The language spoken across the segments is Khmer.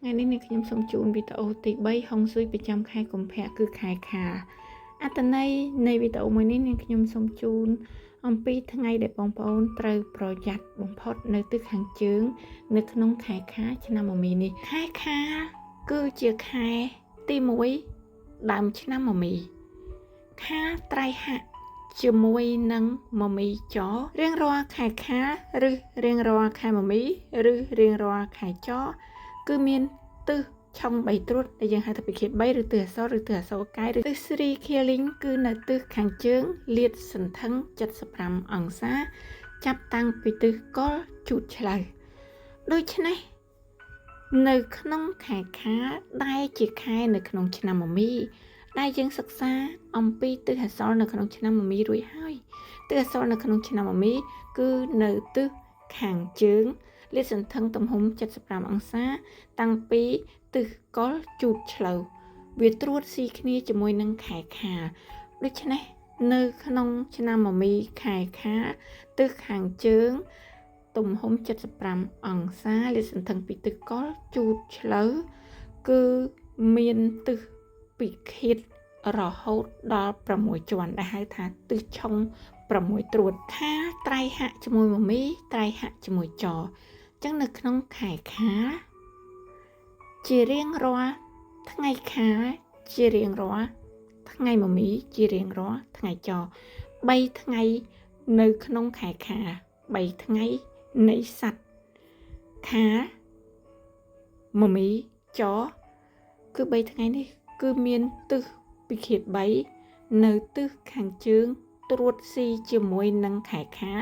ថ្ងៃនេះនាងខ្ញុំសូមជូនវីដេអូទី3ហុងស៊ុយប្រចាំខែកុម្ភៈគឺខែខាអត្ថន័យនៃវីដេអូមួយនេះនាងខ្ញុំសូមជូនអំពីថ្ងៃដែលបងប្អូនត្រូវប្រយ័ត្នបំផុតនៅទិសខាងជើងនៅក្នុងខែខាឆ្នាំមមីនេះខែខាគឺជាខែទី1ដើមឆ្នាំមមីខាត្រៃហៈជាមួយនឹងមមីចរៀងរាល់ខែខាឬរៀងរាល់ខែមមីឬរៀងរាល់ខែចគឺមានទិសឆុង3ត្រួតដែលយើងហៅថាពិឃាត3ឬទិសអសរឬទិសអសរកាយឬទិសស្រីខៀលីងគឺនៅទិសខាងជើងលាតសន្ធឹង75អង្សាចាប់តាំងពីទិសកុលជូតឆ្លៅដូច្នេះនៅក្នុងខែខាដែលជាខែនៅក្នុងឆ្នាំមមីដែលយើងសិក្សាអំពីទិសអសរនៅក្នុងឆ្នាំមមីរួចហើយទិសអសរនៅក្នុងឆ្នាំមមីគឺនៅទិសខាងជើងលាតសន្ធឹងទំហំ75អង្សាតាំងពីទិសកុលជូតឆ្លូវវាត្រួតស៊ីគ្នាជាមួយនឹងខែខាដូច្នេះនៅក្នុងឆ្នាំមមីខែខាទិសខាងជើងទំហំ75អង្សាលាតសន្ធឹងពីទិសកុលជូតឆ្លូវគឺមានទិសពិឃាតរហូតដល់6ជាន់ដែលហៅថាទិសឆុង6ត្រួតខាត្រៃហៈជាមួយមមីត្រៃហៈជាមួយចចឹងនៅក្នុងខែខាជារៀងរាល់ថ្ងៃខាជារៀងរាល់ថ្ងៃមមីជារៀងរាល់ថ្ងៃច3ថ្ងៃនៅក្នុងខែខា3ថ្ងៃនៃសត្វខាមមីចគឺ3ថ្ងៃនេះគឺមានទិសពិឃាត3នៅទិសខាងជើងត្រួតស៊ីជាមួយនឹងខែខា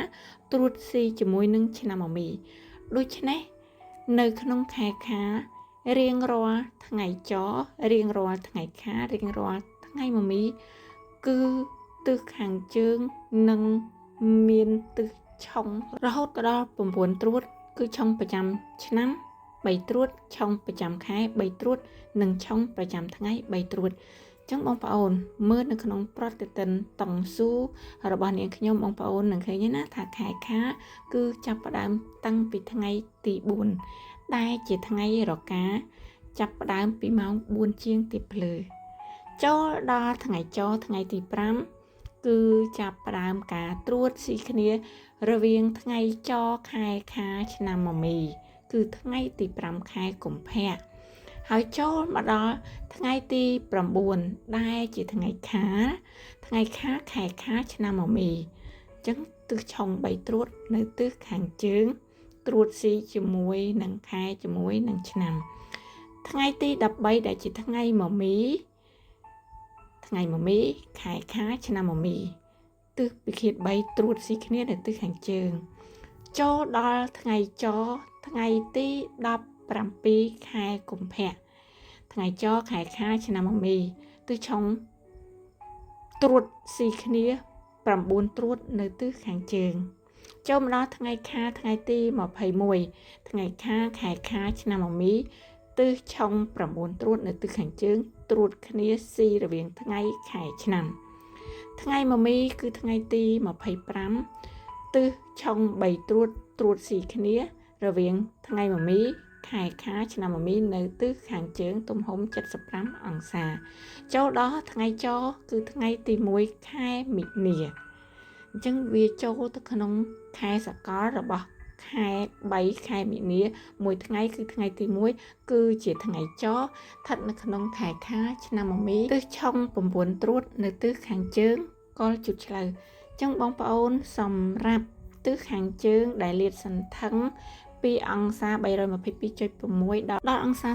ត្រួតស៊ីជាមួយនឹងឆ្នាំមមីដូច្នេះនៅក្នុងខែខារៀងរាល់ថ្ងៃចរៀងរាល់ថ្ងៃខារៀងរាល់ថ្ងៃមមីគឺទិសខាងជើងនឹងមានទិសឆុងរហូតដល់9ត្រួតគឺឆុងប្រចាំឆ្នាំ3ត្រួតឆុងប្រចាំខែ3ត្រួតនិងឆុងប្រចាំថ្ងៃ3ត្រួតចឹងបងប្អូនមើលនៅក្នុងប្រតិទិនតង់ស៊ូរបស់នាងខ្ញុំបងប្អូននឹងឃើញណាថាខែខាគឺចាប់ផ្ដើមតាំងពីថ្ងៃទី4ដែលជាថ្ងៃរកាចាប់ផ្ដើមពីម៉ោង4ជាងទីភ្លឺចូលដល់ថ្ងៃចថ្ងៃទី5គឺចាប់ផ្ដើមការត្រួតស៊ីគ្នារវាងថ្ងៃចខែខាឆ្នាំមមីគឺថ្ងៃទី5ខែកុម្ភៈហើយចូលមកដល់ថ្ងៃទី9ដែលជាថ្ងៃខាថ្ងៃខាខែខាឆ្នាំមមីអញ្ចឹងទិសឆុង3ត្រួតនៅទិសខាងជើងត្រួតស៊ីជាមួយនឹងខែជាមួយនឹងឆ្នាំថ្ងៃទី13ដែលជាថ្ងៃមមីខែខាឆ្នាំមមីទិសពិឃាត3ត្រួតស៊ីគ្នានៅទិសខាងជើងចូលដល់ថ្ងៃចថ្ងៃទី17ខែកុម្ភៈថ្ងៃចខែខាឆ្នាំមមីទិសឆុងត្រួតស៊ីគ្នា9ត្រួតនៅទិសខាងជើងចូលមកដល់ថ្ងៃខាថ្ងៃទី21ថ្ងៃខាខែខាឆ្នាំមមីទិសឆុង9ត្រួតនៅទិសខាងជើងត្រួតគ្នាស៊ីរវាងថ្ងៃខែឆ្នាំថ្ងៃមមីគឺថ្ងៃទី25ទិសឆុង3ត្រួតត្រួតស៊ីគ្នារវាងថ្ងៃមមីខែខាឆ្នាំមមីនៅទិសខាងជើងទំហំ75អង្សាចូលដល់ថ្ងៃចគឺថ្ងៃទី1ខែមិនិនាអញ្ចឹងវាចូលទៅក្នុងខែសកលរបស់ខែ3ខែមិនិនាមួយថ្ងៃគឺថ្ងៃទី1គឺជាថ្ងៃចស្ថិតនៅក្នុងខែខាឆ្នាំមមីទិសឆុង9ត្រួតនៅទិសខាងជើងកុលជូតឆ្លូវអញ្ចឹងបងប្អូនសម្រាប់ទិសខាងជើងដែលលាតសន្ធឹងពីអង្សា 322.6 ដល់អង្សា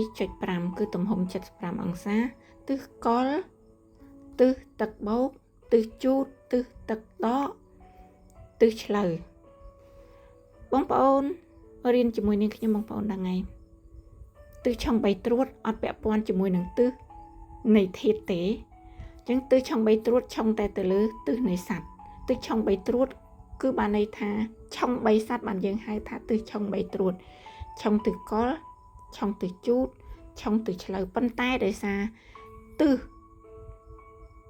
37.5 គឺទំហំ75អង្សាទិសកុលទិសទឹកបោកទិសជូតទិសទឹកដកទិសឆ្លូវបងប្អូនរៀនជាមួយនាងខ្ញុំបងប្អូនដឹងហើយទិសឆុង3ត្រួតអត់ពាក់ព័ន្ធជាមួយនឹងទិសនៃធាតុទេអញ្ចឹងទិសឆុង3ត្រួតឆុងតែទៅលើទិសនៃសត្វទិសឆុង3ត្រួតគឺបានន័យថាឆុង3សត្វបានយើងហៅថាទិសឆុង3ត្រួតឆុងទិសកុលឆុងទិសជូតឆុងទិសឆ្លូវប៉ុន្តែដោយសារទិស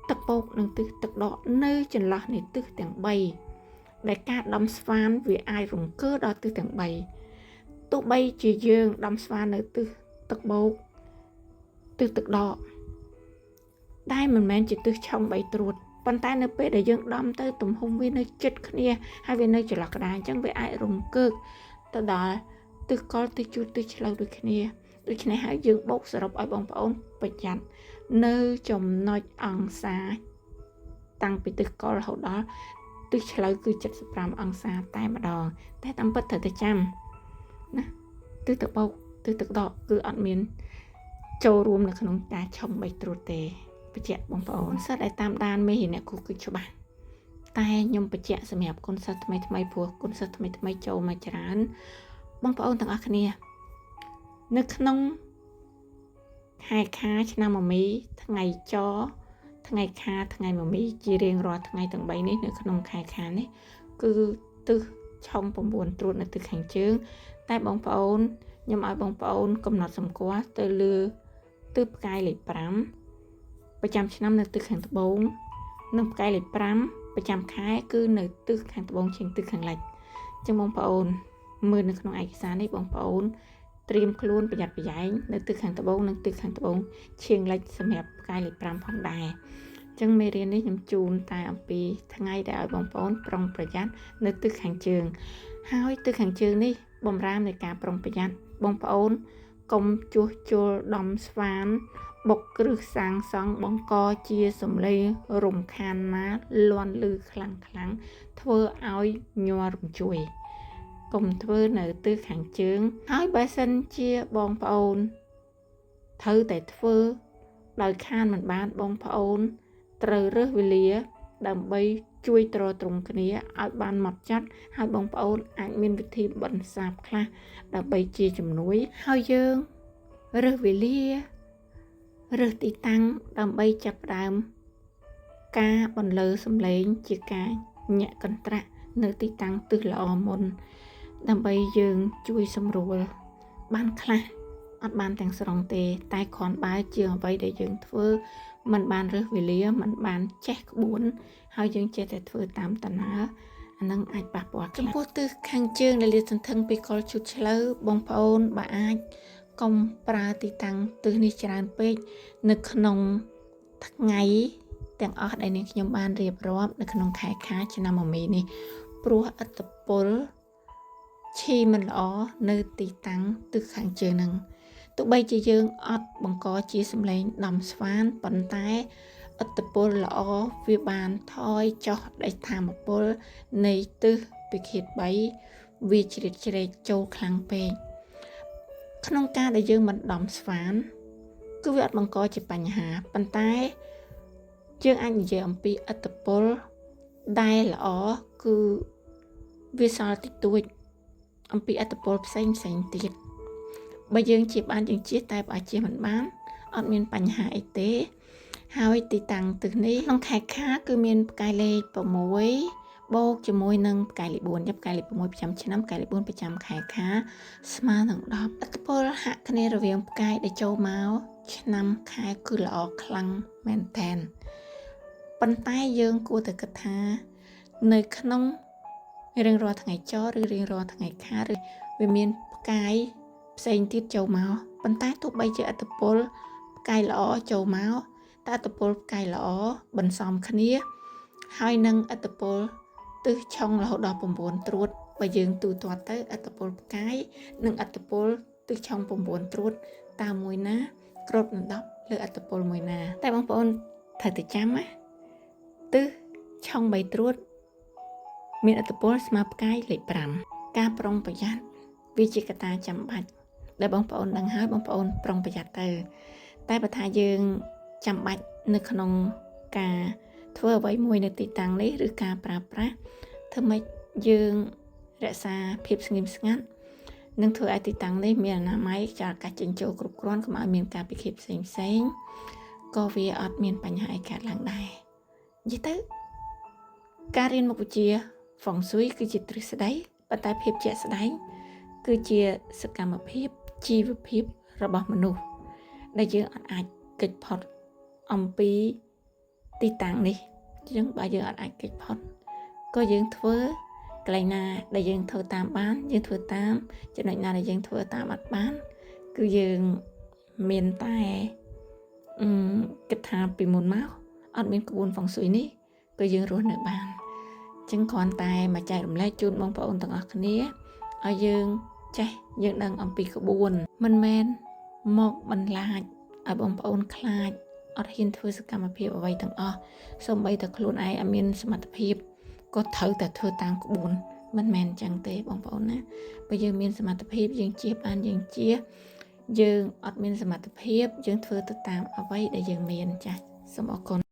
ទឹកបោកនិងទិសទឹកដកនៅចន្លោះនៃទិសទាំង3ដែលការដំស្វានវាអាចរង្គើដល់ទិសទាំង3 ទោះបីជាយើងដំស្វានៅទិសទឹកបោកទិសទឹកដកដែលមិនមែនជាទិសឆុង3ត្រួតប៉ុន្តែនៅពេលដែលយើងដំទៅទំហំវានៅជិតគ្នាហើយវានៅចន្លោះក្តារអញ្ចឹងវាអាចរំកើកទៅដល់ទិសកលទិសជូតទិសឆ្លូវដូចគ្នាដូច្នេះហើយយើងបូកសរុបឲ្យបងប្អូនប្រយ័ត្ននៅចំណុចអង្សាតាំងពីទិសកលរហូតដល់ទិសឆ្លូវគឺ75អង្សាតែម្ដងតែតាមពិតត្រូវតែចាំណាទិសទឹកបោកទិសទឹកដកគឺអត់មានចូលរួមនៅក្នុងការឆុង3ត្រួតទេបញ្ជាក់បងប្អូនសិស្សដែលតាមដានមេរៀនអ្នកគ្រូគឺច្បាស់តែខ្ញុំបញ្ជាក់សម្រាប់គុណសិស្សថ្មីព្រោះគុណសិស្សថ្មីចូលមកច្រើនបងប្អូនទាំងអស់គ្នានៅក្នុងខែខាឆ្នាំមមីថ្ងៃចថ្ងៃខាថ្ងៃមមីជារៀងរាល់ថ្ងៃទាំង3នេះនៅក្នុងខែខានេះគឺទិសឆុង9ត្រួតនៅទិសខាងជើងតែបងប្អូនខ្ញុំឲ្យបងប្អូនកំណត់សម្គាល់ទៅលើទិសផ្កាយលេខ5ប្រចាំឆ្នាំនៅទិសខាងត្បូងនិងផ្កាយលេខ5ប្រចាំខែគឺនៅទិសខាងត្បូងជាងទិសខាងលិចអញ្ចឹងបងប្អូនមើលនៅក្នុងឯកសារនេះបងប្អូនត្រៀមខ្លួនប្រយ័ត្នប្រយែងនៅទិសខាងត្បូងនិងទិសខាងត្បូងឈៀងលិចសម្រាប់ផ្កាយលេខ5ផងដែរអញ្ចឹងមេរៀននេះខ្ញុំជូនតែអំពីថ្ងៃដែលឲ្យបងប្អូនប្រុងប្រយ័ត្ននៅទិសខាងជើងហើយទិសខាងជើងនេះបំរាមនៃការប្រុងប្រយ័ត្នបងប្អូនកុំជួសជុលដំស្វានបុកគ្រឹះសាងសង់បង្កជាសំឡេងរំខានណាលាន់ឮខ្លាំងធ្វើឲ្យញ័ររំជួយកុំធ្វើនៅទិសខាងជើងហើយបើសិនជាបងប្អូនត្រូវតែធ្វើដោយខានមិនបានបងប្អូនត្រូវរើសវេលាដើម្បីជួយទ្រទ្រង់គ្នាឲ្យបានហ្មត់ចត់ហើយបងប្អូនអាចមានវិធីបន្សាបខ្លះដើម្បីជាជំនួយហើយយើងរើសវេលារើសទីតាំងដើម្បីចាប់ផ្ដើមការបន្លឺសំឡេងជាការញាក់កន្ត្រាក់នៅទីតាំងទិសល្អមុនដើម្បីយើងជួយសម្រួលបានខ្លះអត់បានទាំងស្រុងទេតែគ្រាន់បើជាអ្វីដែលយើងធ្វើมันបានរើសវេលាมันបានចេះក្បួនហើយយើងចេះតែធ្វើតាមតាណាអានឹងអាចប៉ះពាល់ចំពោះទិសខាងជើងដែលលាតសន្ធឹងពីកលជូតឆ្លូវបងប្អូនបើអាចកុំប្រើទីតាំងទិសនេះច្រើនពេកនៅក្នុងថ្ងៃទាំងអស់ដែលនាងខ្ញុំបានរៀបរាប់នៅក្នុងខែខាឆ្នាំមមីនេះព្រោះឥទ្ធិពលឈីមិនល្អនៅទីតាំងទិសខាងជើងហ្នឹងទោះបីជាយើងអត់បង្កជាសម្លេងដំស្វានប៉ុន្តែឥទ្ធិពលល្អវាបានថយចុះដោយធម្មពលនៃទិសពិឃាត3វាជ្រៀតជ្រែកចូលខ្លាំងពេកក្នុងការដែលយើងមិនដំស្វានគឺវាអត់បង្កជាបញ្ហាប៉ុន្តែយើងអាចនិយាយអំពីឥទ្ធិពលដែលល្អគឺវាសល់តិចតួចអំពីឥទ្ធិពលផ្សេងទៀតបើយើងជាបានយើងជៀសតែបើជៀសមិនបានអត់មានបញ្ហាអីទេហើយទីតាំងទិសនេះក្នុងខែខាគឺមានផ្កាយលេខ6បូកជាមួយនឹងផ្កាយលេខ4ផ្កាយលេខ6ប្រចាំឆ្នាំផ្កាយលេខ4ប្រចាំខែខាស្មើនឹង10ឥទ្ធិពលហាក់គ្នារវាងផ្កាយដែលចូលមកឆ្នាំខែគឺល្អខ្លាំងមែនទែនប៉ុន្តែយើងគួរតែគិតថានៅក្នុងរៀងរាល់ថ្ងៃចឬរៀងរាល់ថ្ងៃខាឬវាមានផ្កាយផ្សេងទៀតចូលមកប៉ុន្តែទោះបីជាឥទ្ធិពលផ្កាយល្អចូលមកតែឥទ្ធិពលផ្កាយល្អបន្សំគ្នាហើយនឹងឥទ្ធិពលទិសឆុងរហូតដល់9ត្រួតបើយើងទូទាត់ទៅឥទ្ធិពលផ្កាយនិងឥទ្ធិពលទិសឆុង9ត្រួតតាមមួយណាគ្របដណ្ដប់លើឥទ្ធិពលមួយណាតែបងប្អូនត្រូវតែចាំណាទិសឆុង3ត្រួតមានឥទ្ធិពលស្មើផ្កាយលេខ5ការប្រុងប្រយ័ត្នវាជាកត្តាចាំបាច់ដែលបងប្អូនដឹងហើយបងប្អូនប្រុងប្រយ័ត្នទៅតែបើថាយើងចាំបាច់នៅក្នុងការធ្វើអ្វីមួយនៅទីតាំងនេះឬការប្រើប្រាស់ធ្វើម៉េចយើងរក្សាភាពស្ងៀមស្ងាត់និងធ្វើឲ្យទីតាំងនេះមានអនាម័យខ្យល់អាកាសចេញចូលគ្រប់គ្រាន់កុំឲ្យមានការពិឃាតផ្សេងក៏វាអត់មានបញ្ហាអីកើតឡើងដែរនិយាយទៅការរៀនមុខវិជ្ជាហ្វុងស៊ុយគឺជាទ្រឹស្ដីប៉ុន្តែភាពជាក់ស្ដែងគឺជាសកម្មភាពជីវភាពរបស់មនុស្សដែលយើងអាចគេចផុតអំពីទីតាំងនេះអញ្ចឹងបើយើងអាចគេចផុតក៏យើងធ្វើ កន្លែងណាដែលយើងធ្វើតាមបានយើងធ្វើតាមចំណុចណាដែលយើងធ្វើតាមអត់បានគឺយើងមានតែគិតថាពីមុនមកអត់មានក្បួនហ្វុងស៊ុយនេះក៏យើងរស់នៅបានចឹងគ្រាន់តែមកចែករំលែកជូនបងប្អូនទាំងអស់គ្នាឲ្យយើងចេះយើងដឹងអំពីក្បួនមិនមែនមកបន្លាចឲ្យបងប្អូនខ្លាចអត់ហ៊ានធ្វើសកម្មភាពអ្វីទាំងអស់សូម្បីតែខ្លួនឯងអត់មានសមត្ថភាពក៏ត្រូវតែធ្វើតាមក្បួនមិនមែនចឹងទេបងប្អូនណាបើយើងមានសមត្ថភាពយើងជៀសបានយើងជៀសយើងអត់មានសមត្ថភាពយើងធ្វើទៅតាមអ្វីដែលយើងមានចា៎សូមអរគុណ